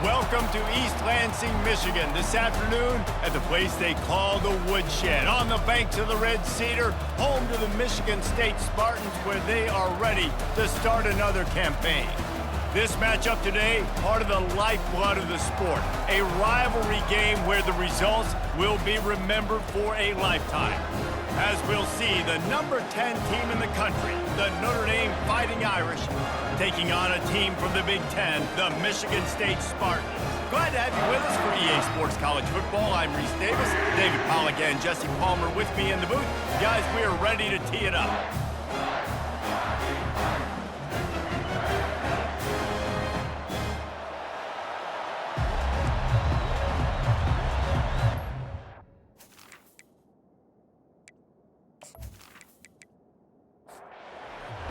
Welcome to East Lansing, Michigan. This afternoon at the place they call the Woodshed, on the banks of the Red Cedar, home to the Michigan State Spartans, where they are ready to start another campaign. This matchup today, part of the lifeblood of the sport, a rivalry game where the results will be remembered for a lifetime. As we'll see, the number 10 team in the country, the Notre Dame Fighting Irish, taking on a team from the Big Ten, the Michigan State Spartans. Glad to have you with us for EA Sports College Football. I'm Reese Davis, David Pollack and Jesse Palmer with me in the booth. Guys, we are ready to tee it up.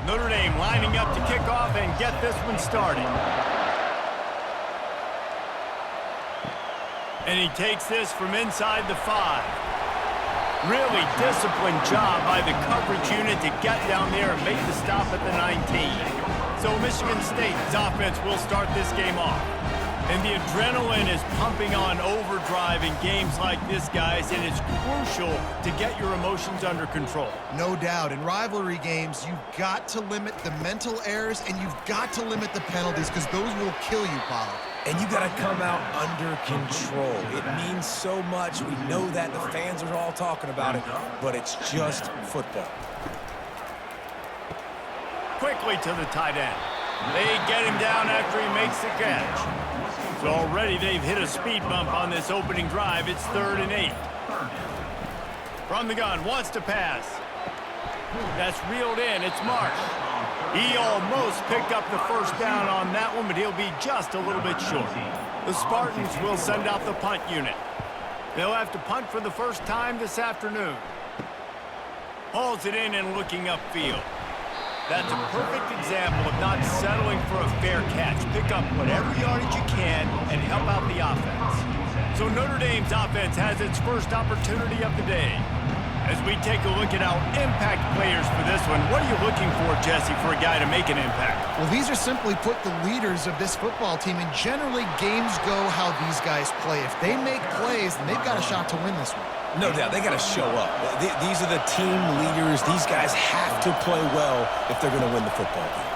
Notre Dame lining up to kick off and get this one started. And he takes this from inside the 5. Really disciplined job by the coverage unit to get down there and make the stop at the 19. So Michigan State's offense will start this game off. And the adrenaline is pumping on overdrive in games like this, guys, and it's crucial to get your emotions under control. No doubt. In rivalry games, you've got to limit the mental errors and you've got to limit the penalties because those will kill you, Paulo. And you got to come out under control. It means so much. We know that. The fans are all talking about it, but it's just football. Quickly to the tight end. They get him down after he makes the catch. So already they've hit a speed bump on this opening drive. It's 3rd and 8. From the gun, wants to pass. That's reeled in. It's Marsh. He almost picked up the first down on that one, but he'll be just a little bit short. The Spartans will send out the punt unit. They'll have to punt for the first time this afternoon. Hauls it in and looking upfield. That's a perfect example of not settling for a fair catch. Pick up whatever yardage you can and help out the offense. So Notre Dame's offense has its first opportunity of the day. As we take a look at our impact players for this one, what are you looking for, Jesse, for a guy to make an impact? Well, these are simply put the leaders of this football team, and generally games go how these guys play. If they make plays, then they've got a shot to win this one. No doubt, they got to show up. These are the team leaders. These guys have to play well if they're going to win the football game.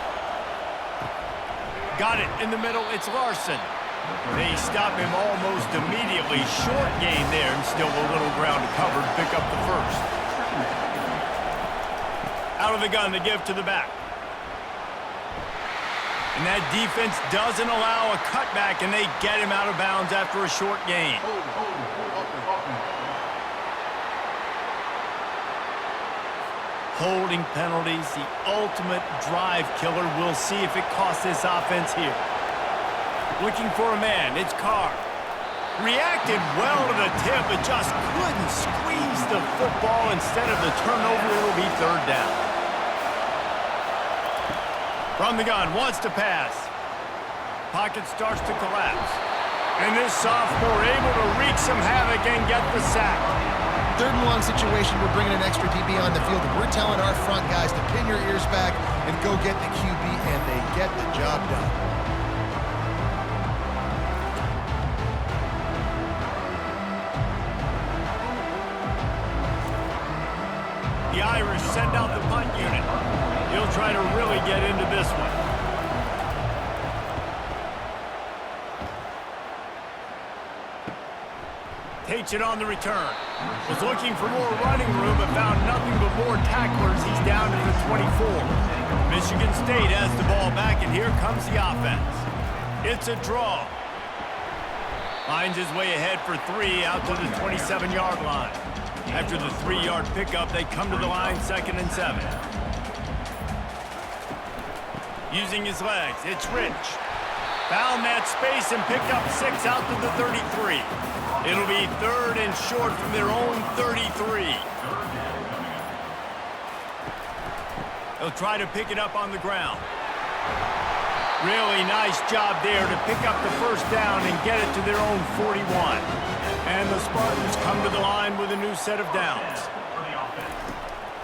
Got it in the middle. It's Larson. They stop him almost immediately. Short gain there, and still a little ground to cover to pick up the first. Out of the gun, they give to the back. And that defense doesn't allow a cutback, and they get him out of bounds after a short gain. Holding penalties, the ultimate drive killer. We'll see if it costs this offense here. Looking for a man, it's Carr. Reacted well to the tip, but just couldn't squeeze the football. Instead of the turnover, it'll be 3rd down. From the gun, wants to pass. Pocket starts to collapse. And this sophomore able to wreak some havoc and get the sack. 3rd and long situation, we're bringing an extra DB on the field, and we're telling our front guys to pin your ears back and go get the QB, and they get the job done. The Irish send out the punt unit. He'll try to really get into this one. Takes it on the return. Was looking for more running room, but found nothing but more tacklers. He's down to the 24. Michigan State has the ball back, and here comes the offense. It's a draw. Finds his way ahead for 3 out to the 27-yard line. After the 3-yard pickup, they come to the line 2nd and 7. Using his legs, it's Rich. Found that space and picked up 6 out to the 33. It'll be 3rd and short from their own 33. They'll try to pick it up on the ground. Really nice job there to pick up the first down and get it to their own 41. And the Spartans come to the line with a new set of downs.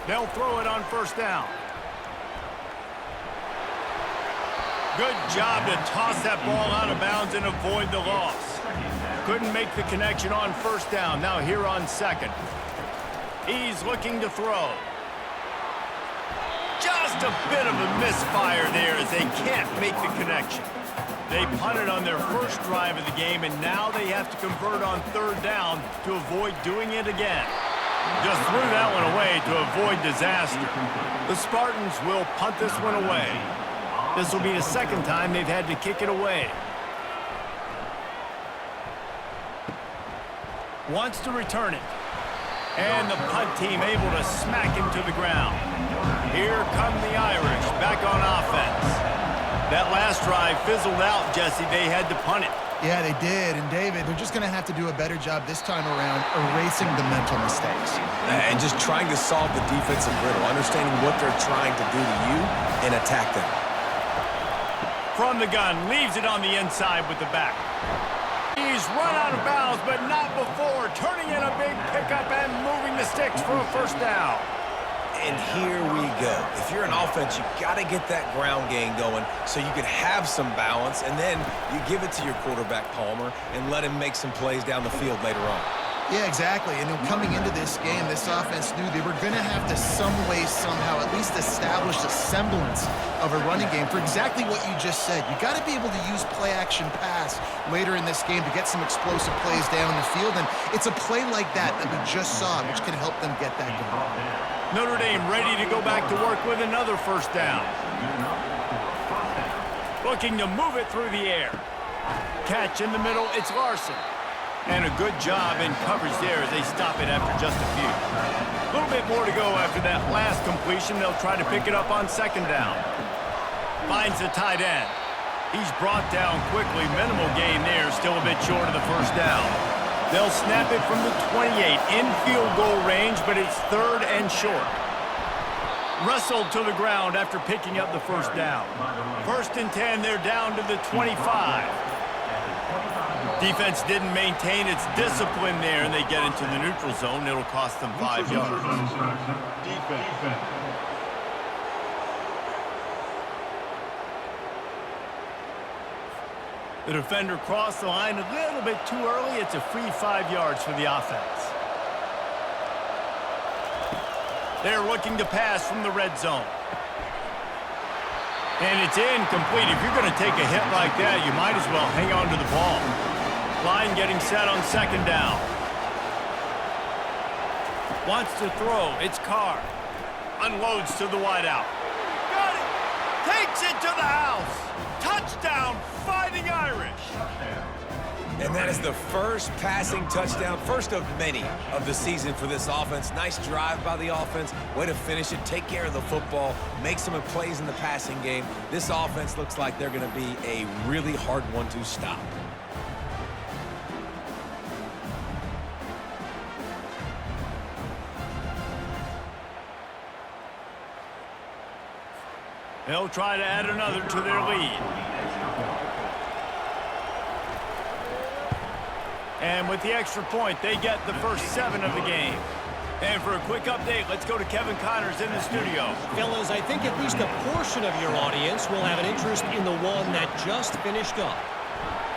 They'll throw it on 1st down. Good job to toss that ball out of bounds and avoid the loss. Couldn't make the connection on first down. Now here on second. He's looking to throw. Just a bit of a misfire there as they can't make the connection. They punted on their first drive of the game, and now they have to convert on third down to avoid doing it again. Just threw that one away to avoid disaster. The Spartans will punt this one away. This will be the second time they've had to kick it away. Wants to return it. And the punt team able to smack him to the ground. Here come the Irish back on offense. That last drive fizzled out, Jesse. They had to punt it. Yeah, they did. And, David, they're just going to have to do a better job this time around erasing the mental mistakes. And just trying to solve the defensive riddle, understanding what they're trying to do to you and attack them. From the gun, leaves it on the inside with the back. He's run out of bounds, but not before. Turning in a big pickup and moving the sticks for a first down. And here we go. If you're an offense, you got to get that ground game going so you can have some balance, and then you give it to your quarterback, Palmer, and let him make some plays down the field later on. Yeah, exactly. And coming into this game, this offense knew they were going to have to some way, somehow, at least establish a semblance of a running game for exactly what you just said. You got to be able to use play-action pass later in this game to get some explosive plays down the field. And it's a play like that we just saw, which can help them get that going. Notre Dame ready to go back to work with another first down. Looking to move it through the air. Catch in the middle, it's Larson. And a good job in coverage there as they stop it after just a few. A little bit more to go after that last completion. They'll try to pick it up on second down. Finds the tight end. He's brought down quickly. Minimal gain there, still a bit short of the first down. They'll snap it from the 28 in field goal range, but it's third and short. Wrestled to the ground after picking up the first down. First and 10, they're down to the 25. Defense didn't maintain its discipline there, and they get into the neutral zone. It'll cost them 5 yards. Defense. The defender crossed the line a little bit too early. It's a free 5 yards for the offense. They're looking to pass from the red zone. And it's incomplete. If you're going to take a hit like that, you might as well hang on to the ball. Line getting set on second down. Wants to throw. It's Carr. Unloads to the wideout. Got it. Takes it to the house. Touchdown, Fighting Irish. And that is the first passing touchdown, first of many of the season for this offense. Nice drive by the offense. Way to finish it, take care of the football, make some plays in the passing game. This offense looks like they're going to be a really hard one to stop. They'll try to add another to their lead. And with the extra point, they get the first 7 of the game. And for a quick update, let's go to Kevin Connors in the studio. Fellas, I think at least a portion of your audience will have an interest in the one that just finished up.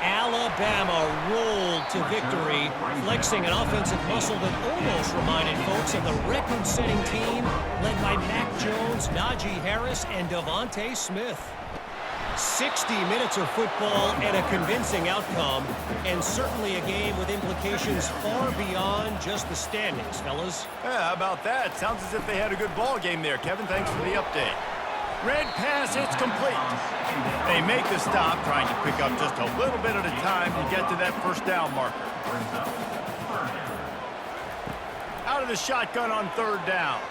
Alabama rolled to victory, flexing an offensive muscle that almost reminded folks of the record-setting team led by Mac Jones, Najee Harris, and Devontae Smith. 60 minutes of football and a convincing outcome, and certainly a game with implications far beyond just the standings, fellas. Yeah, how about that? Sounds as if they had a good ball game there. Kevin, thanks for the update. Red pass, it's complete. They make the stop, trying to pick up just a little bit at a time to get to that first down marker. Out of the shotgun on third down.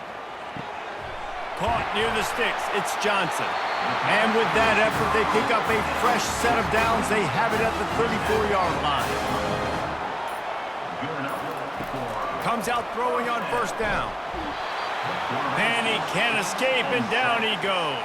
Caught near the sticks, it's Johnson. And with that effort, they pick up a fresh set of downs. They have it at the 34-yard line. Comes out throwing on first down. And he can't escape, and down he goes.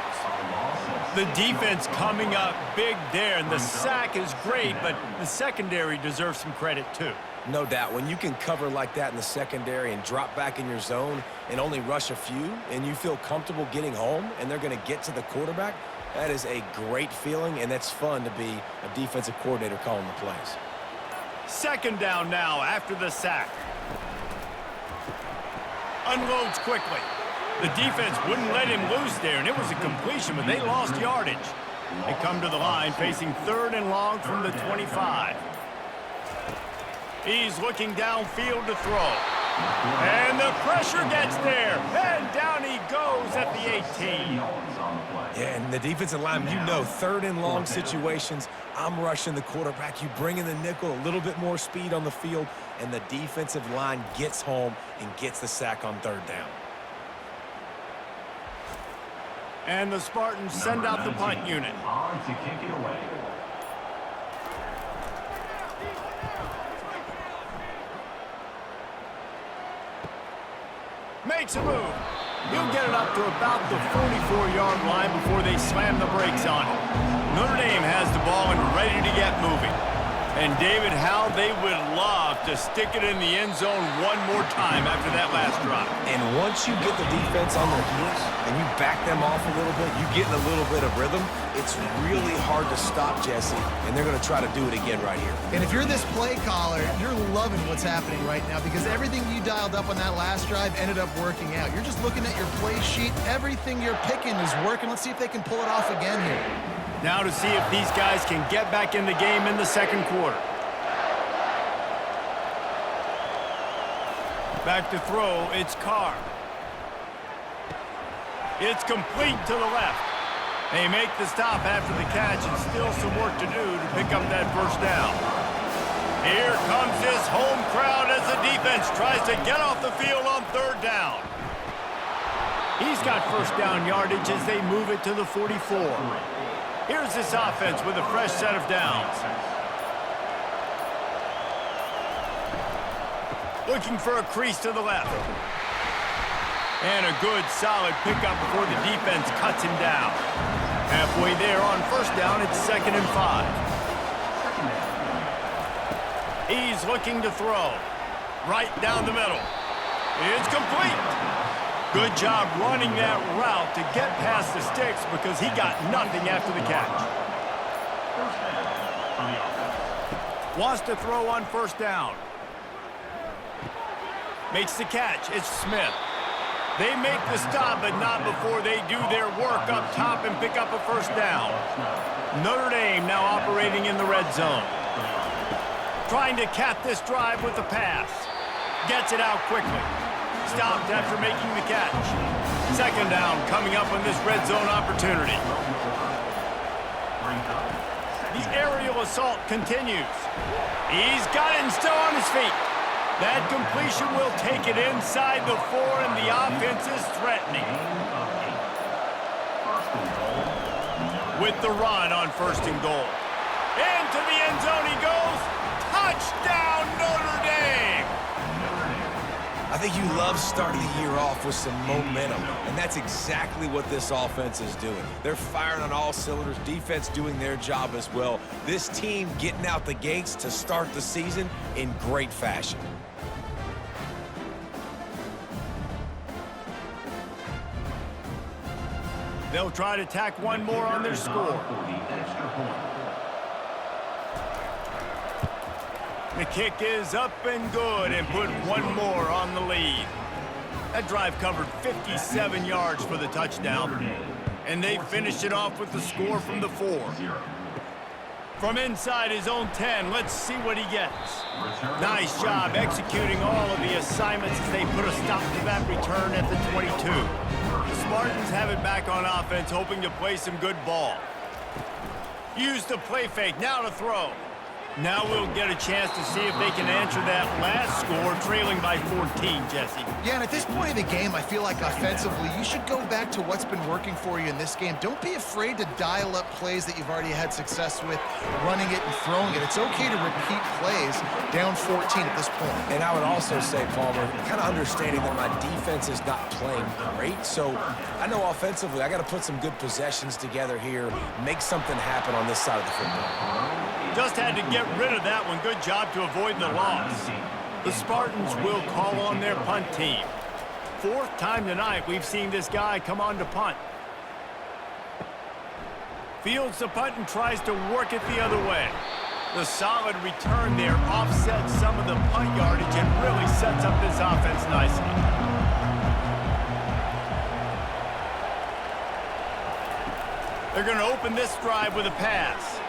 The defense coming up big there, and the sack is great, but the secondary deserves some credit too. No doubt. When you can cover like that in the secondary and drop back in your zone and only rush a few, and you feel comfortable getting home and they're going to get to the quarterback, that is a great feeling, and that's fun to be a defensive coordinator calling the plays. Second down now after the sack. Unloads quickly. The defense wouldn't let him loose there, and it was a completion, but they lost yardage. They come to the line facing 3rd and long from the 25. He's looking downfield to throw. And the pressure gets there. And down he goes at the 18. Yeah, and the defensive line, you know, 3rd and long situations, I'm rushing the quarterback. You bring in the nickel, a little bit more speed on the field, and the defensive line gets home and gets the sack on 3rd down. And the Spartans send out the punt unit. To kick it away. Makes a move. He'll get it up to about the 44-yard line before they slam the brakes on it. Notre Dame has the ball and ready to get moving. And David, how they would love to stick it in the end zone one more time after that last drive. And once you get the defense on their heels and you back them off a little bit, you get in a little bit of rhythm, it's really hard to stop, Jesse, and they're going to try to do it again right here. And if you're this play caller, you're loving what's happening right now because everything you dialed up on that last drive ended up working out. You're just looking at your play sheet. Everything you're picking is working. Let's see if they can pull it off again here. Now to see if these guys can get back in the game in the second quarter. Back to throw, it's Carr. It's complete to the left. They make the stop after the catch and still some work to do to pick up that first down. Here comes this home crowd as the defense tries to get off the field on 3rd down. He's got first down yardage as they move it to the 44. Here's this offense with a fresh set of downs. Looking for a crease to the left. And a good, solid pickup before the defense cuts him down. Halfway there on first down, it's 2nd and 5. He's looking to throw. Right down the middle. It's complete. Good job running that route to get past the sticks because he got nothing after the catch. Wants to throw on first down. Makes the catch. It's Smith. They make the stop, but not before they do their work up top and pick up a first down. Notre Dame now operating in the red zone. Trying to cap this drive with the pass. Gets it out quickly. Stopped after making the catch. 2nd down coming up on this red zone opportunity. The aerial assault continues. He's got it and still on his feet. That completion will take it inside the 4, and the offense is threatening. With the run on 1st and goal. Into the end zone he goes. Touchdown, Notre Dame! I think you love starting the year off with some momentum, and that's exactly what this offense is doing. They're firing on all cylinders, defense doing their job as well. This team getting out the gates to start the season in great fashion. They'll try to tack one more on their score. The kick is up and good and put one more on the lead. That drive covered 57 yards for the touchdown, and they finished it off with the score from the 4. From inside his own 10, let's see what he gets. Nice job executing all of the assignments as they put a stop to that return at the 22. The Spartans have it back on offense, hoping to play some good ball. Use the play fake, now to throw. Now we'll get a chance to see if they can answer that last score, trailing by 14, Jesse. Yeah, and at this point of the game, I feel like offensively, you should go back to what's been working for you in this game. Don't be afraid to dial up plays that you've already had success with, running it and throwing it. It's okay to repeat plays down 14 at this point. And I would also say, Palmer, kind of understanding that my defense is not playing great, so I know offensively I got to put some good possessions together here, make something happen on this side of the football. Just had to get rid of that one. Good job to avoid the loss. The Spartans will call on their punt team. Fourth time tonight we've seen this guy come on to punt. Fields the punt and tries to work it the other way. The solid return there offsets some of the punt yardage and really sets up this offense nicely. They're going to open this drive with a pass.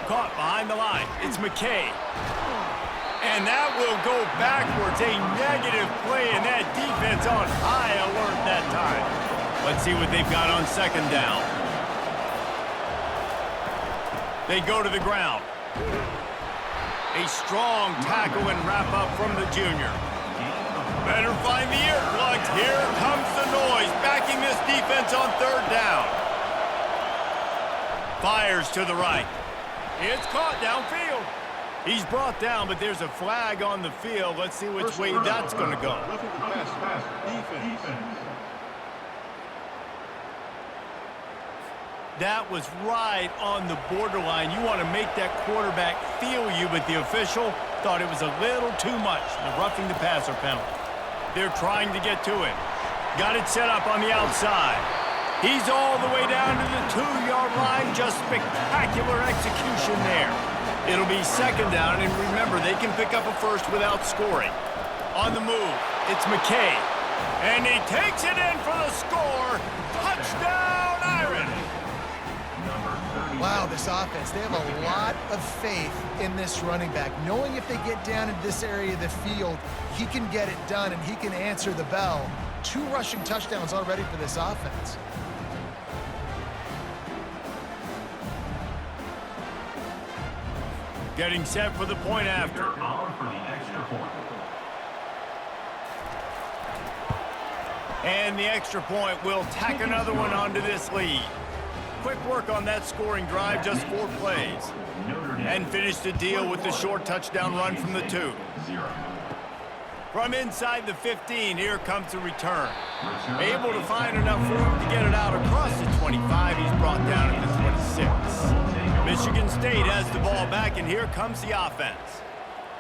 Caught behind the line. It's McKay. And that will go backwards. A negative play, and that defense on high alert that time. Let's see what they've got on second down. They go to the ground. A strong tackle and wrap up from the junior. Better find the earplugs. Here comes the noise, backing this defense on third down. Fires to the right. It's caught downfield. He's brought down, but there's a flag on the field. Let's see which way that's going to go. That was right on the borderline. You want to make that quarterback feel you, but the official thought it was a little too much. The roughing the passer penalty. They're trying to get to it. Got it set up on the outside. He's all the way down to the 2-yard line. Just spectacular execution there. It'll be second down, and remember, they can pick up a first without scoring. On the move, it's McKay. And he takes it in for the score. Touchdown, Irish! Wow, this offense, they have a lot of faith in this running back, knowing if they get down in this area of the field, he can get it done and he can answer the bell. 2 rushing touchdowns already for this offense. Getting set for the point after. And the extra point will tack another one onto this lead. Quick work on that scoring drive, just 4 plays. And finish the deal with the short touchdown run from the 2. From inside the 15, here comes the return. Able to find enough room to get it out across the 25. He's brought down at the 26. Michigan State has the ball back, and here comes the offense.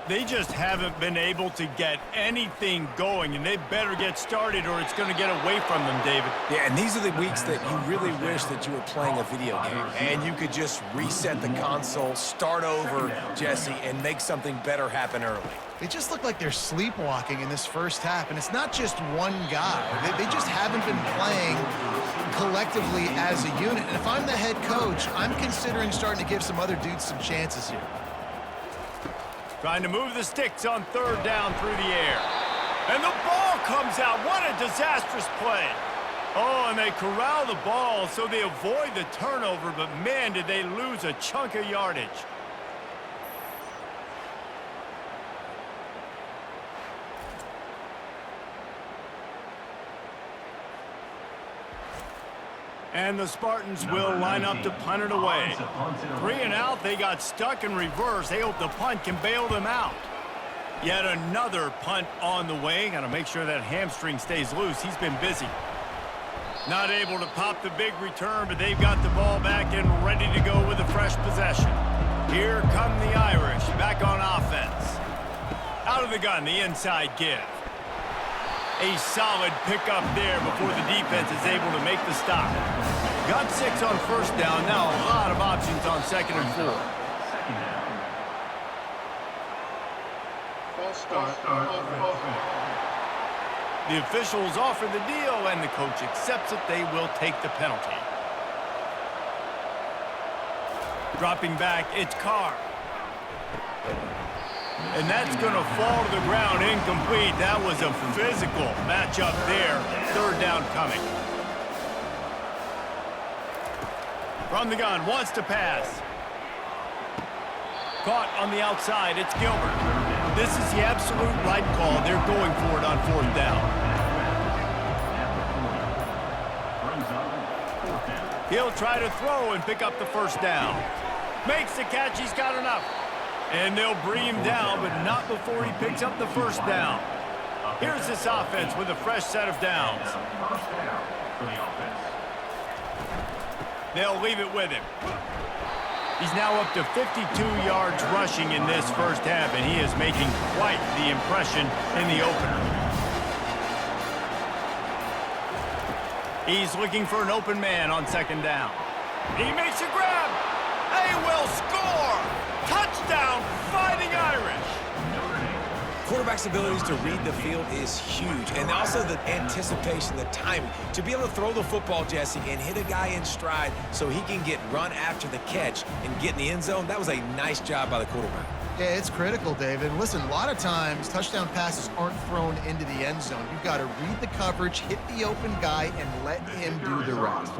They just haven't been able to get anything going, and they better get started or it's going to get away from them, David. Yeah, and these are the weeks that you really wish that you were playing a video game and you could just reset the console, start over, Jesse, and make something better happen early. They just look like they're sleepwalking in this first half, and it's not just one guy. They just haven't been playing collectively as a unit. And if I'm the head coach, I'm considering starting to give some other dudes some chances here. Trying to move the sticks on third down through the air. And the ball comes out. What a disastrous play. Oh, and they corral the ball so they avoid the turnover, but man, did they lose a chunk of yardage. And the Spartans will line up to punt it away. 3 and out, they got stuck in reverse. They hope the punt can bail them out. Yet another punt on the way. Got to make sure that hamstring stays loose. He's been busy. Not able to pop the big return, but they've got the ball back and ready to go with a fresh possession. Here come the Irish, back on offense. Out of the gun, the inside give. A solid pickup there before the defense is able to make the stop. Got 6 on first down. Now a lot of options on second and 4. The officials offer the deal, and the coach accepts it. They will take the penalty. Dropping back, it's Carr. And that's going to fall to the ground incomplete. That was a physical matchup there. Third down coming. From the gun, wants to pass. Caught on the outside, it's Gilbert. This is the absolute right call. They're going for it on fourth down. He'll try to throw and pick up the first down. Makes the catch, he's got enough. And they'll bring him down, but not before he picks up the first down. Here's this offense with a fresh set of downs. They'll leave it with him. He's now up to 52 yards rushing in this first half, and he is making quite the impression in the opener. He's looking for an open man on second down. He makes a grab. They will score. Touchdown, Fighting Irish. Quarterback's abilities to read the field is huge, and also the anticipation, the timing. To be able to throw the football, Jesse, and hit a guy in stride so he can get run after the catch and get in the end zone, that was a nice job by the quarterback. Yeah, it's critical, David. Listen, a lot of times touchdown passes aren't thrown into the end zone. You've got to read the coverage, hit the open guy, and let him do the rest.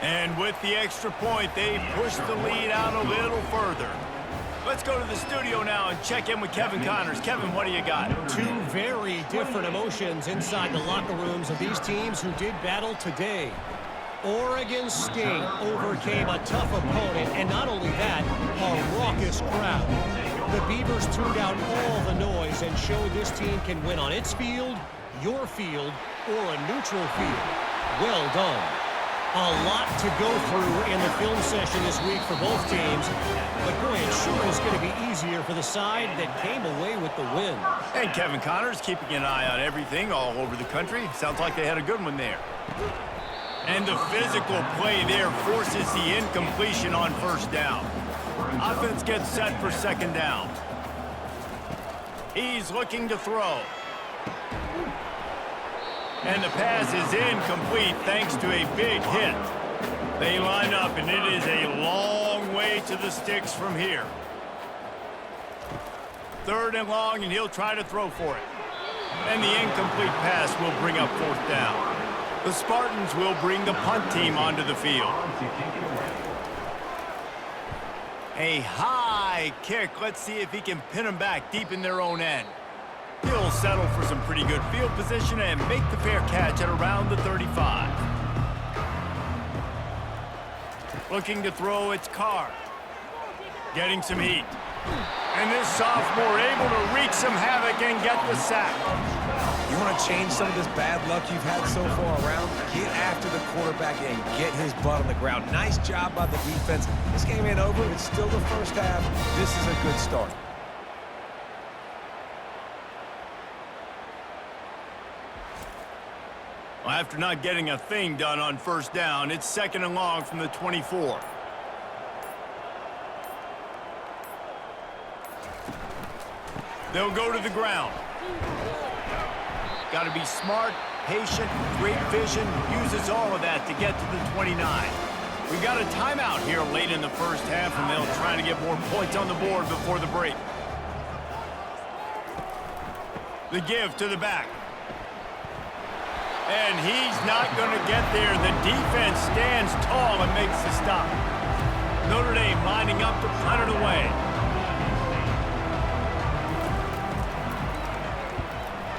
And with the extra point, they push the lead out a little further. Let's go to the studio now and check in with Kevin Connors. Kevin, what do you got? Two very different emotions inside the locker rooms of these teams who did battle today. Oregon State overcame a tough opponent, and not only that, a raucous crowd. The Beavers tuned out all the noise and showed this team can win on its field, your field, or a neutral field. Well done. A lot to go through in the film session this week for both teams. But boy, it sure is going to be easier for the side that came away with the win. And Kevin Connors keeping an eye on everything all over the country. Sounds like they had a good one there. And the physical play there forces the incompletion on first down. Offense gets set for second down. He's looking to throw. And the pass is incomplete thanks to a big hit. They line up, and it is a long way to the sticks from here. Third and long, and he'll try to throw for it. And the incomplete pass will bring up fourth down. The Spartans will bring the punt team onto the field. A high kick. Let's see if he can pin them back deep in their own end. He'll settle for some pretty good field position and make the fair catch at around the 35. Looking to throw, it's Carr. Getting some heat. And this sophomore able to wreak some havoc and get the sack. You want to change some of this bad luck you've had so far around? Get after the quarterback and get his butt on the ground. Nice job by the defense. This game ain't over. It's still the first half. This is a good start. Well, after not getting a thing done on first down, it's second and long from the 24. They'll go to the ground. Got to be smart, patient, great vision, uses all of that to get to the 29. We've got a timeout here late in the first half, and they'll try to get more points on the board before the break. The give to the back. And he's not going to get there. The defense stands tall and makes the stop. Notre Dame lining up to punt it away.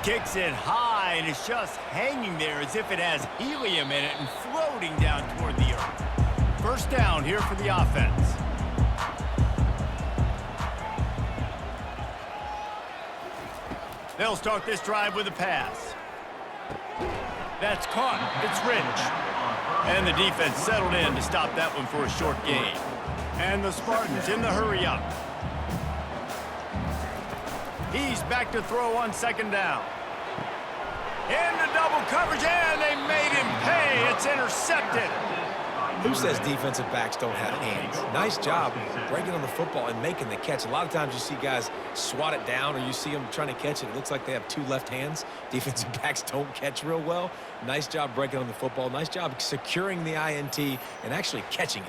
Kicks it high, and it's just hanging there as if it has helium in it and floating down toward the earth. First down here for the offense. They'll start this drive with a pass. That's caught. It's Rich. And the defense settled in to stop that one for a short gain. And the Spartans in the hurry up. He's back to throw on second down. Into double coverage, and they made him pay. It's intercepted. Who says defensive backs don't have hands? Nice job breaking on the football and making the catch. A lot of times you see guys swat it down, or you see them trying to catch it. It looks like they have two left hands. Defensive backs don't catch real well. Nice job breaking on the football. Nice job securing the INT and actually catching it.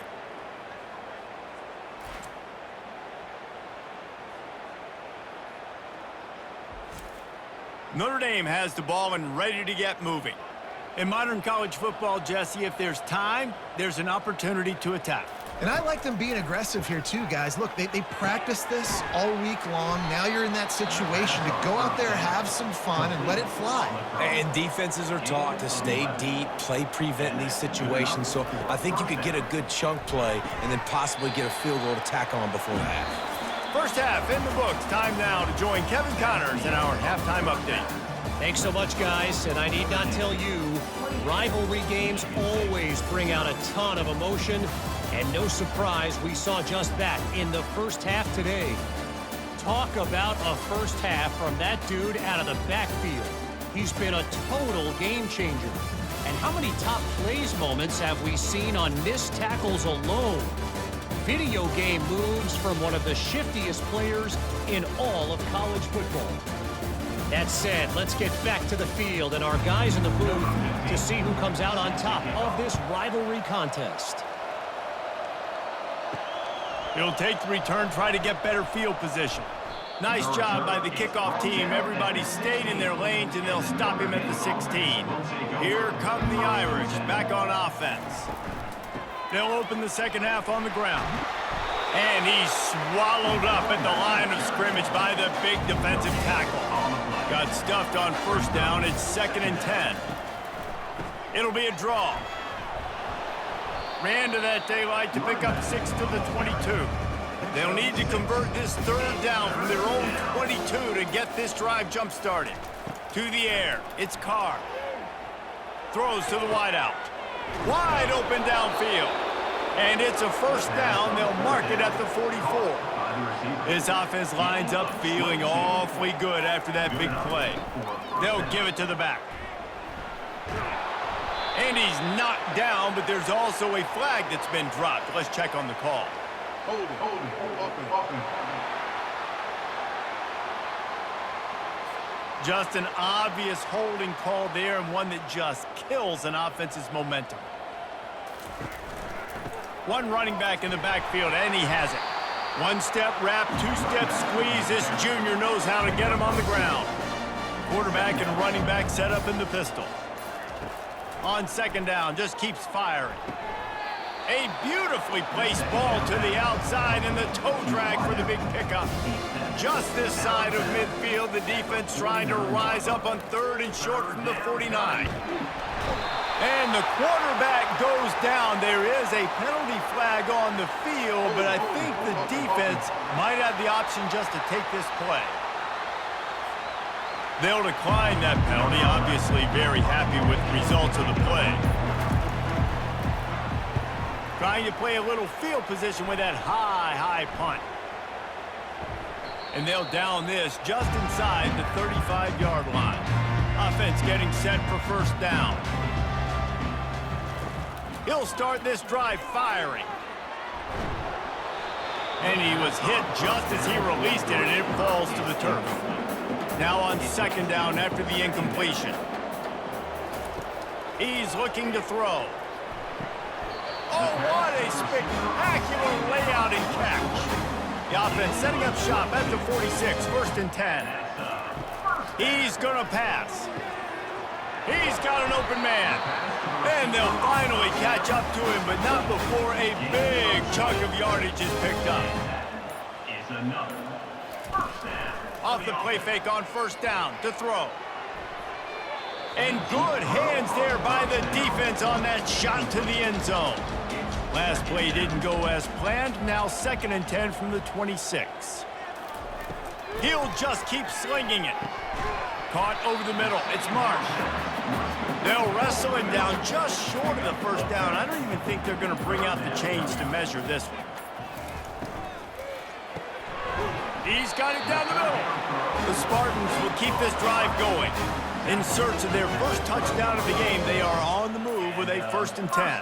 Notre Dame has the ball and ready to get moving. In modern college football, Jesse, if there's time, there's an opportunity to attack. And I like them being aggressive here too, guys. Look, they practice this all week long. Now you're in that situation to go out there, have some fun, and let it fly. And defenses are taught to stay deep, play prevent in these situations. So I think you could get a good chunk play and then possibly get a field goal to tack on before the half. First half in the books. Time now to join Kevin Connors in our halftime update. Thanks so much, guys. And I need not tell you, rivalry games always bring out a ton of emotion. And no surprise, we saw just that in the first half today. Talk about a first half from that dude out of the backfield. He's been a total game changer. And how many top plays moments have we seen on missed tackles alone? Video game moves from one of the shiftiest players in all of college football. That said, let's get back to the field and our guys in the booth to see who comes out on top of this rivalry contest. He'll take the return, try to get better field position. Nice job by the kickoff team. Everybody stayed in their lanes, and they'll stop him at the 16. Here come the Irish, back on offense. They'll open the second half on the ground. And he's swallowed up at the line of scrimmage by the big defensive tackle. Got stuffed on first down. It's 2nd and 10. It'll be a draw. Ran to that daylight to pick up 6 to the 22. They'll need to convert this third down from their own 22 to get this drive jump-started. To the air, it's Carr. Throws to the wideout. Wide open downfield. And it's a first down. They'll mark it at the 44. This offense lines up feeling awfully good after that big play. They'll give it to the back. And he's knocked down, but there's also a flag that's been dropped. Let's check on the call. Hold it. Just an obvious holding call there, and one that just kills an offense's momentum. One running back in the backfield, and he has it. One-step wrap, two-step squeeze. This junior knows how to get him on the ground. Quarterback and running back set up in the pistol. On second down, just keeps firing. A beautifully placed ball to the outside, and the toe drag for the big pickup. Just this side of midfield, the defense trying to rise up on 3rd and short from the 49. And the quarterback goes down. There is a penalty flag on the field, but I think the defense might have the option just to take this play. They'll decline that penalty, obviously very happy with the results of the play. Trying to play a little field position with that high punt. And they'll down this just inside the 35-yard line. Offense getting set for first down. He'll start this drive firing. And he was hit just as he released it, and it falls to the turf. Now on second down after the incompletion. He's looking to throw. Oh, what a spectacular layout and catch. The offense setting up shop at the 46, 1st and 10. He's going to pass. He's got an open man. And they'll finally catch up to him, but not before a big chunk of yardage is picked up. Off the play fake on first down to throw. And good hands there by the defense on that shot to the end zone. Last play didn't go as planned. Now 2nd and 10 from the 26. He'll just keep slinging it. Caught over the middle. It's Marsh. They'll wrestle him down just short of the first down. I don't even think they're going to bring out the chains to measure this one. He's got it down the middle. The Spartans will keep this drive going. In search of their first touchdown of the game, they are on the move with a 1st and 10.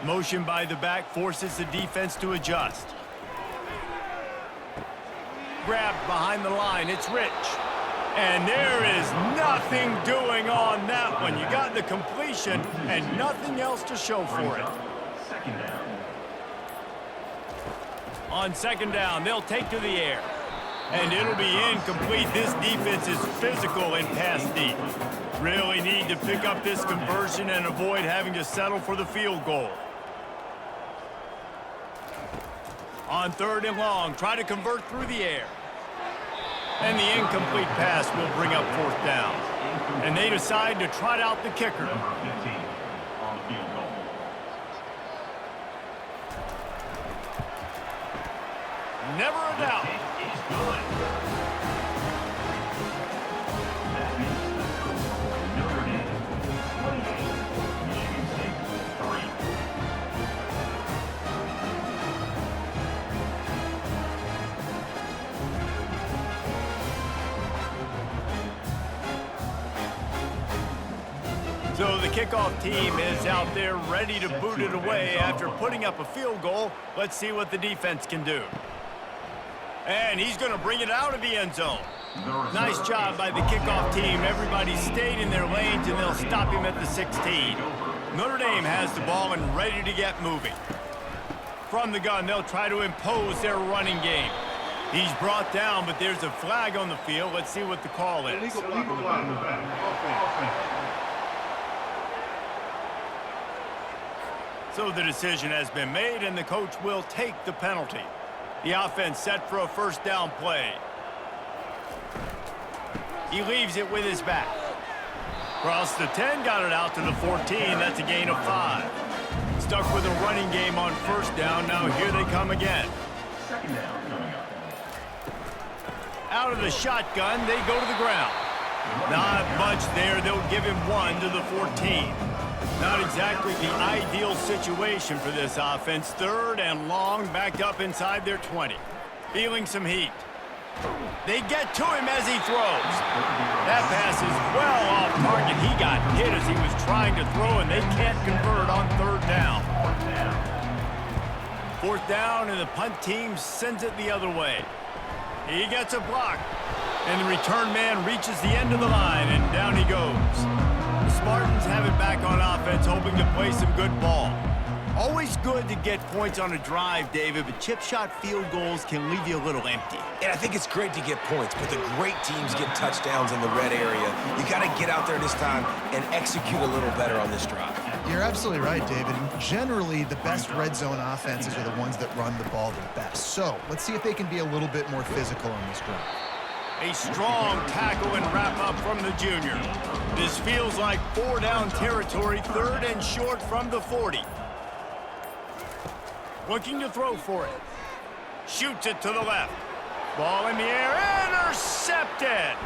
Motion by the back forces the defense to adjust. Grabbed behind the line, it's Rich. And there is nothing doing on that one. You got the completion and nothing else to show for it. On second down, they'll take to the air. And it'll be incomplete. This defense is physical in pass deep. Really need to pick up this conversion and avoid having to settle for the field goal. On 3rd and long, try to convert through the air. And the incomplete pass will bring up 4th down. And they decide to trot out the kicker. Never a doubt. So the kickoff team is out there ready to boot it away after putting up a field goal. Let's see what the defense can do. And he's going to bring it out of the end zone. Nice job by the kickoff team. Everybody stayed in their lanes, and they'll stop him at the 16. Notre Dame has the ball and ready to get moving. From the gun, they'll try to impose their running game. He's brought down, but there's a flag on the field. Let's see what the call is. Illegal flag in the back. Offense. So the decision has been made, and the coach will take the penalty. The offense set for a first down play. He leaves it with his back. Across the 10, got it out to the 14. That's a gain of 5. Stuck with a running game on first down. Now here they come again. Second down. Out of the shotgun, they go to the ground. Not much there. They'll give him 1 to the 14. Not exactly the ideal situation for this offense. Third and long, backed up inside their 20. Feeling some heat. They get to him as he throws. That pass is well off target. He got hit as he was trying to throw, and they can't convert on third down. Fourth down, and the punt team sends it the other way. He gets a block, and the return man reaches the end of the line, and down he goes. The Spartans have it back on offense, hoping to play some good ball. Always good to get points on a drive, David, but chip shot field goals can leave you a little empty. And I think it's great to get points, but the great teams get touchdowns in the red area. You got to get out there this time and execute a little better on this drive. You're absolutely right, David. Generally, the best red zone offenses are the ones that run the ball the best. So let's see if they can be a little bit more physical on this drive. A strong tackle and wrap up from the junior. This feels like 4 down territory, third and short from the 40. Looking to throw for it. Shoots it to the left. Ball in the air, intercepted!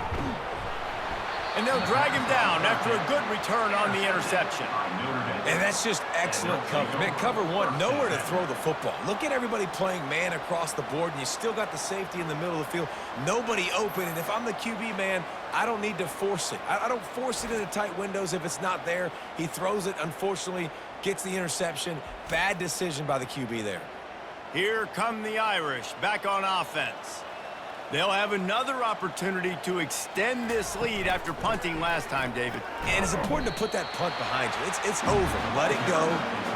And they'll drag him down after a good return on the interception. And that's just excellent coverage. Man, cover one, nowhere to throw the football. Look at everybody playing man across the board, and you still got the safety in the middle of the field. Nobody open, and if I'm the QB, man, I don't need to force it. I don't force it into tight windows if it's not there. He throws it, unfortunately, gets the interception. Bad decision by the QB there. Here come the Irish, back on offense. They'll have another opportunity to extend this lead after punting last time, David. And it's important to put that punt behind you. It's over. Let it go.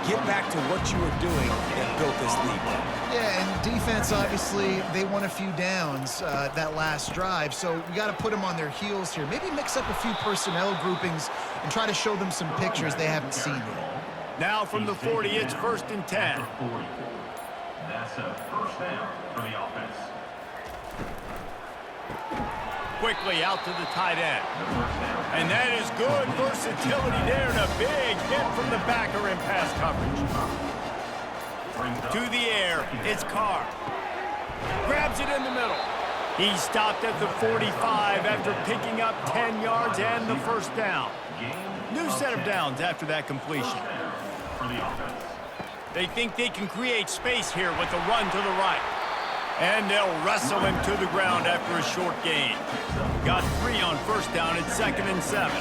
Get back to what you were doing and built this lead. Yeah, and defense, obviously, they won a few downs that last drive, so we got to put them on their heels here. Maybe mix up a few personnel groupings and try to show them some pictures they haven't seen yet. Now from the 40, it's first and 10. That's a first down for the offense. Quickly out to the tight end. And that is good versatility there, and a big hit from the backer in pass coverage. To the air, it's Carr. Grabs it in the middle. He stopped at the 45 after picking up 10 yards and the first down. New set of downs after that completion. They think they can create space here with a run to the right. And they'll wrestle him to the ground after a short gain. Got 3 on first down at 2nd and 7.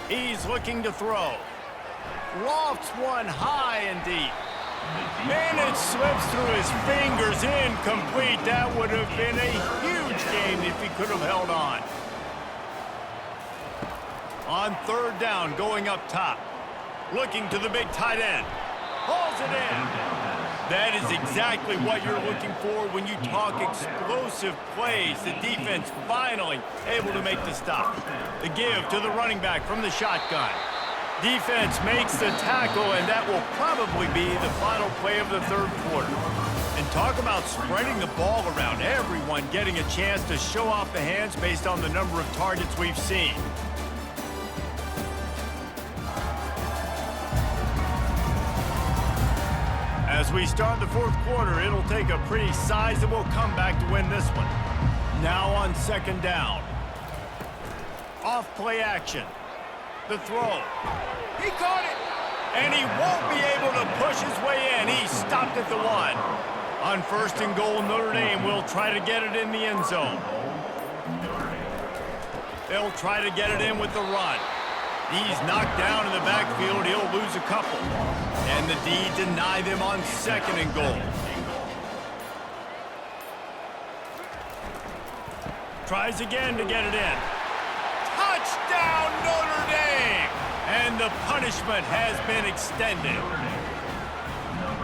He's looking to throw. Lofts one high and deep. And it slips through his fingers, incomplete. That would have been a huge gain if he could have held on. On third down, going up top. Looking to the big tight end. Hauls it in. That is exactly what you're looking for when you talk explosive plays. The defense finally able to make the stop. The give to the running back from the shotgun. Defense makes the tackle, and that will probably be the final play of the third quarter. And talk about spreading the ball around, everyone getting a chance to show off the hands based on the number of targets we've seen. As we start the fourth quarter, it'll take a pretty sizable comeback to win this one. Now on second down. Off play action. The throw. He caught it! And he won't be able to push his way in. He stopped at the 1. On first and goal, Notre Dame will try to get it in the end zone. They'll try to get it in with the run. He's knocked down in the backfield. He'll lose a couple. And the D deny them on 2nd and goal. Tries again to get it in. Touchdown, Notre Dame! And the punishment has been extended.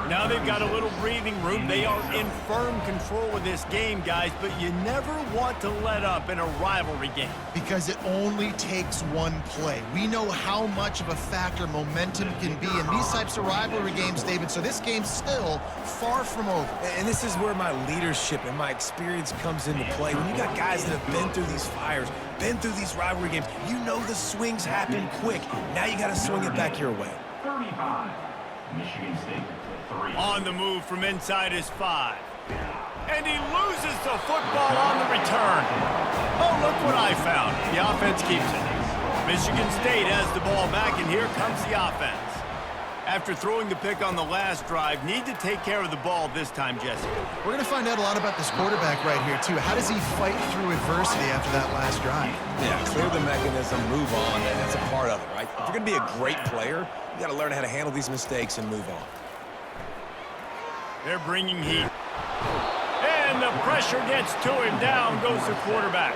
Now they've got a little breathing room. They are in firm control of this game, guys, but you never want to let up in a rivalry game. Because it only takes one play. We know how much of a factor momentum can be in these types of rivalry games, David, so this game's still far from over. And this is where my leadership and my experience comes into play. When you got guys that have been through these fires, been through these rivalry games, you know the swings happen quick. Now you got to swing it back your way. 35, Michigan State. On the move from inside his 5. And he loses the football on the return. Oh, look what I found. The offense keeps it. Michigan State has the ball back, and here comes the offense. After throwing the pick on the last drive, need to take care of the ball this time, Jesse. We're going to find out a lot about this quarterback right here, too. How does he fight through adversity after that last drive? Yeah, clear the mechanism, move on, and that's a part of it, right? If you're going to be a great player, you got to learn how to handle these mistakes and move on. They're bringing heat. And the pressure gets to him. Down goes the quarterback.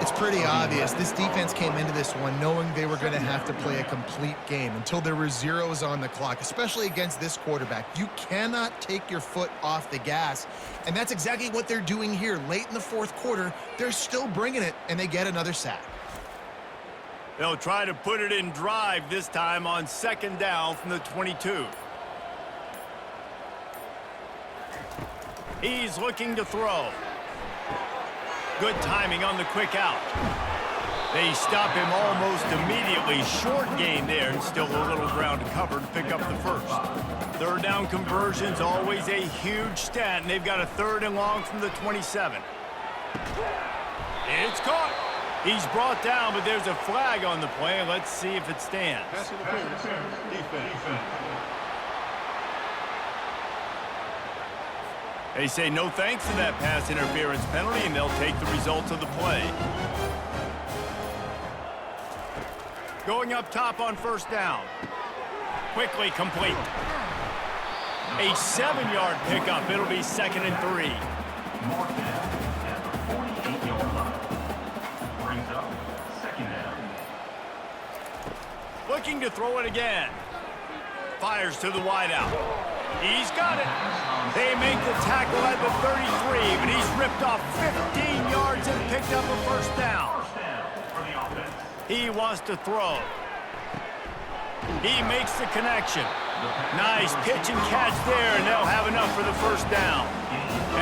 It's pretty obvious. This defense came into this one knowing they were going to have to play a complete game until there were zeros on the clock, especially against this quarterback. You cannot take your foot off the gas, and that's exactly what they're doing here. Late in the 4th quarter, they're still bringing it, and they get another sack. They'll try to put it in drive this time on 2nd down from the 22. He's looking to throw. Good timing on the quick out. They stop him almost immediately. Short gain there, and still a little ground to cover to pick up the 1st. 3rd down conversion's always a huge stat, and they've got a 3rd and long from the 27. It's caught. He's brought down, but there's a flag on the play. Let's see if it stands. Pass interference. Defense. They say no thanks to that pass interference penalty, and they'll take the results of the play. Going up top on 1st down. Quickly complete. A 7-yard pickup. It'll be 2nd and 3. Mark down at the 48-yard line. Brings up 2nd down. Looking to throw it again. Fires to the wideout. He's got it. They make the tackle at the 33, but he's ripped off 15 yards and picked up a 1st down. First down for the offense. He wants to throw. He makes the connection. Nice pitch and catch there, and they'll have enough for the 1st down.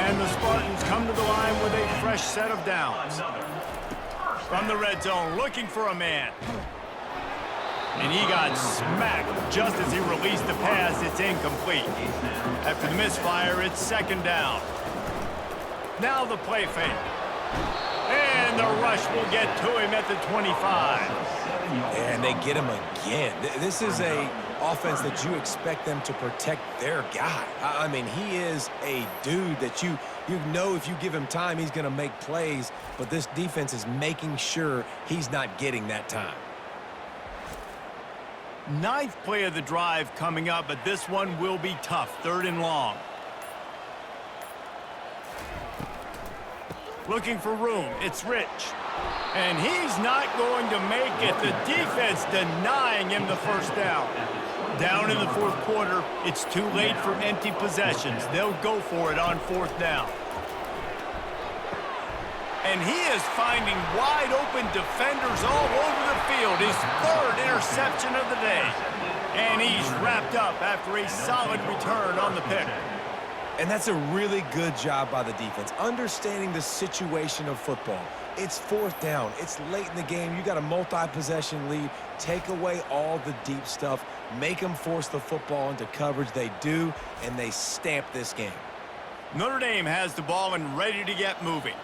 And the Spartans come to the line with a fresh set of downs. From the red zone, looking for a man. And he got smacked just as he released the pass. It's incomplete. After the misfire, it's 2nd down. Now the play fake. And the rush will get to him at the 25. And they get him again. This is a offense that you expect them to protect their guy. I mean, he is a dude that you know if you give him time, he's going to make plays. But this defense is making sure he's not getting that time. 9th play of the drive coming up, but this one will be tough. 3rd and long. Looking for room. It's Rich. And he's not going to make it. The defense denying him the 1st down. Down in the 4th quarter, it's too late for empty possessions. They'll go for it on 4th down. And he is finding wide-open defenders all over the field. His 3rd interception of the day. And he's wrapped up after a solid return on the pick. And that's a really good job by the defense, understanding the situation of football. It's 4th down. It's late in the game. You got a multi-possession lead. Take away all the deep stuff. Make them force the football into coverage. They do, and they stamp this game. Notre Dame has the ball and ready to get moving.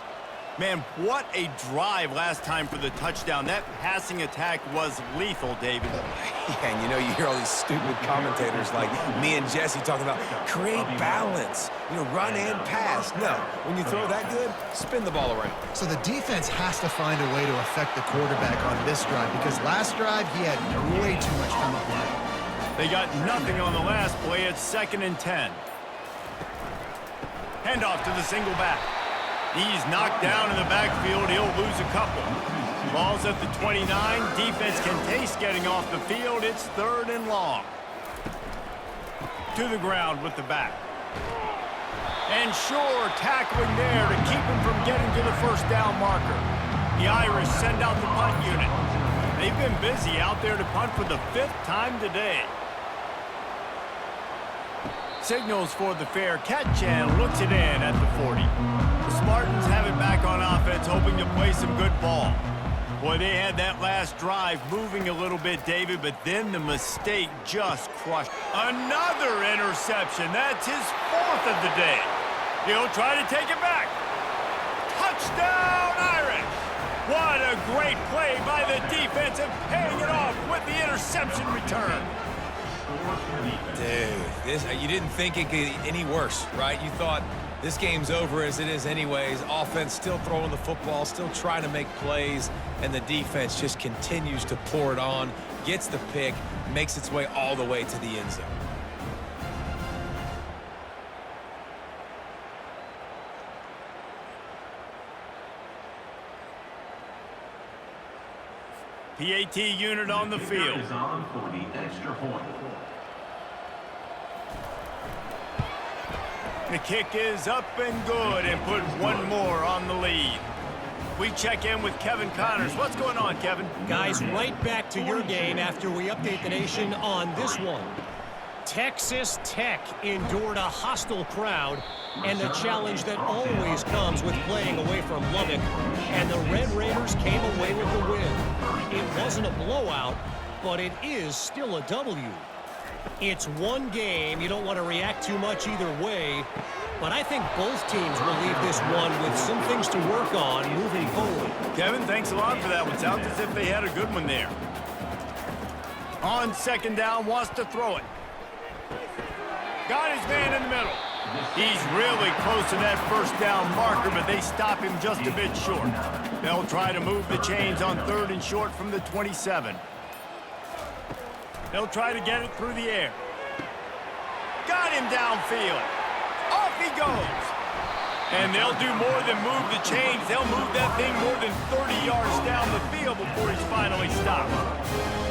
Man, what a drive last time for the touchdown. That passing attack was lethal, David. Yeah, and you know, you hear all these stupid commentators like me and Jesse talking about create balance, you know, run and pass. No, when you throw that good, spin the ball around. So the defense has to find a way to affect the quarterback on this drive because last drive he had way too much time up on it. They got nothing on the last play. It's 2nd and 10. Handoff to the single back. He's knocked down in the backfield. He'll lose a couple. Ball's at the 29. Defense can taste getting off the field. It's 3rd and long. To the ground with the back. And sure, tackling there to keep him from getting to the first down marker. The Irish send out the punt unit. They've been busy out there to punt for the 5th time today. Signals for the fair catch and looks it in at the 40. The Spartans have it back on offense, hoping to play some good ball. Boy, they had that last drive moving a little bit, David, but then the mistake just crushed. Another interception. That's his 4th of the day. He'll try to take it back. Touchdown, Irish! What a great play by the defense and paying it off with the interception return. Dude, you didn't think it could get any worse, right? You thought this game's over as it is anyways. Offense still throwing the football, still trying to make plays, and the defense just continues to pour it on, gets the pick, makes its way all the way to the end zone. PAT unit on the field. Is on for the extra point. The kick is up and good and put one more on the lead. We check in with Kevin Connors. What's going on, Kevin? Guys, right back to your game after we update the nation on this one. Texas Tech endured a hostile crowd and the challenge that always comes with playing away from Lubbock, and the Red Raiders came away with the win. It wasn't a blowout, but it is still a W. It's one game. You don't want to react too much either way, but I think both teams will leave this one with some things to work on moving forward. Kevin, thanks a lot for that one. Sounds as if they had a good one there. On 2nd down, wants to throw it. Got his man in the middle. He's really close to that first down marker, but they stop him just a bit short. They'll try to move the chains on 3rd and short from the 27. They'll try to get it through the air. Got him downfield. Off he goes. And they'll do more than move the chains. They'll move that thing more than 30 yards down the field before he's finally stopped.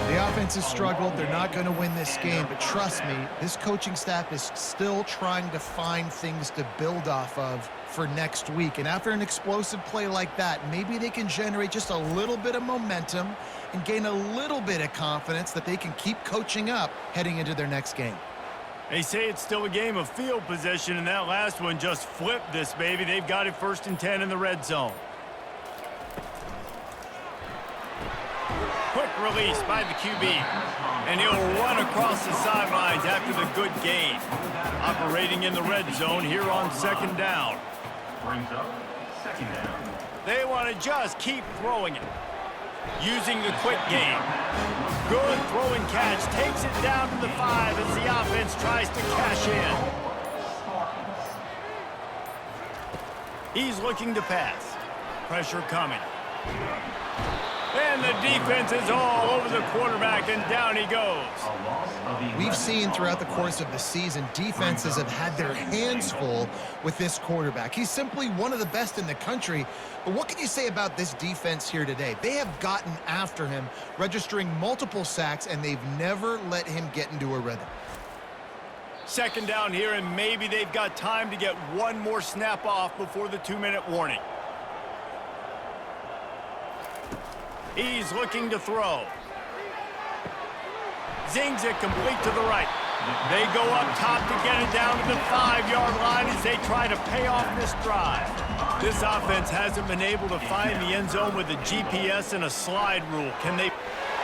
The offense has struggled. They're not going to win this game, but trust me, this coaching staff is still trying to find things to build off of for next week. And after an explosive play like that, maybe they can generate just a little bit of momentum and gain a little bit of confidence that they can keep coaching up heading into their next game. They say it's still a game of field position, and that last one just flipped this baby. They've got it 1st and 10 in the red zone. Quick release by the QB, and he'll run across the sidelines after the good gain. Operating in the red zone here on 2nd down. Brings up 2nd down. They want to just keep throwing it. Using the quick game. Good throwing catch. Takes it down to the 5 as the offense tries to cash in. He's looking to pass. Pressure coming. And the defense is all over the quarterback, and down he goes. We've seen throughout the course of the season, defenses have had their hands full with this quarterback. He's simply one of the best in the country. But what can you say about this defense here today? They have gotten after him, registering multiple sacks, and they've never let him get into a rhythm. 2nd down here, and maybe they've got time to get one more snap off before the 2-minute warning. He's looking to throw. Zings it complete to the right. They go up top to get it down to the 5-yard line as they try to pay off this drive. This offense hasn't been able to find the end zone with a GPS and a slide rule. Can they?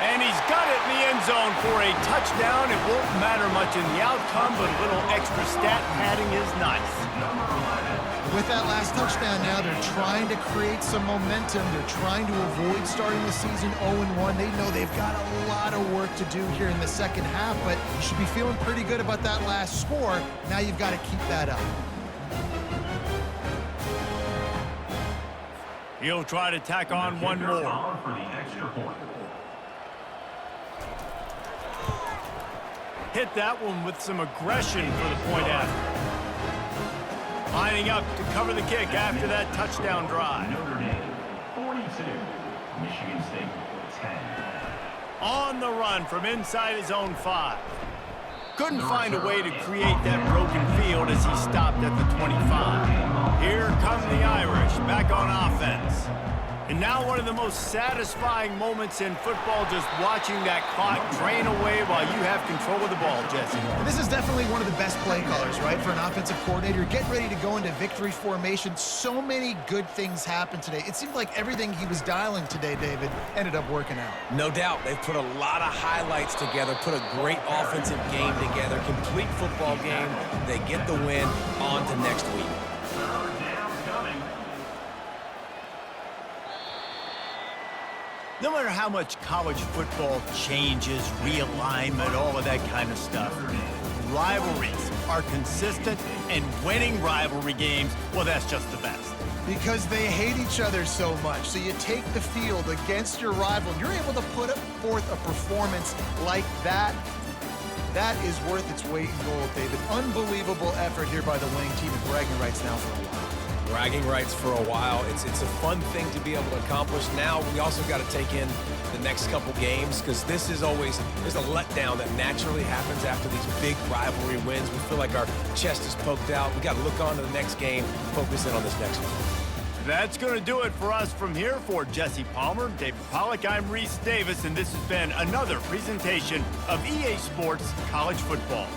And he's got it in the end zone for a touchdown. It won't matter much in the outcome, but a little extra stat padding is nice. With that last touchdown now, they're trying to create some momentum. They're trying to avoid starting the season 0-1. They know they've got a lot of work to do here in the second half, but you should be feeling pretty good about that last score. Now you've got to keep that up. He'll try to tack on one more. For the extra point. Hit that one with some aggression for the point after. Lining up to cover the kick after that touchdown drive. Notre Dame, 42. Michigan State, 10. On the run from inside his own 5. Couldn't find a way to create that broken field as he stopped at the 25. Here come the Irish back on offense. And now one of the most satisfying moments in football, just watching that clock drain away while you have control of the ball, Jesse. This is definitely one of the best play callers, right, for an offensive coordinator. Getting ready to go into victory formation. So many good things happened today. It seemed like everything he was dialing today, David, ended up working out. No doubt. They've put a lot of highlights together, put a great offensive game together, complete football game. They get the win. On to next week. Third down coming. No matter how much college football changes, realignment, all of that kind of stuff, rivalries are consistent, and winning rivalry games, well, that's just the best. Because they hate each other so much. So you take the field against your rival, you're able to put forth a performance like that. That is worth its weight in gold, David. Unbelievable effort here by the winning team, and bragging rights now for a while. Bragging rights for a while. It's a fun thing to be able to accomplish. Now we also got to take in the next couple games, because this is always, there's a letdown that naturally happens after these big rivalry wins. We feel like our chest is poked out. We got to look on to the next game, focus in on this next one. That's going to do it for us from here. For Jesse Palmer, David Pollack, I'm Reese Davis, and this has been another presentation of EA Sports College Football.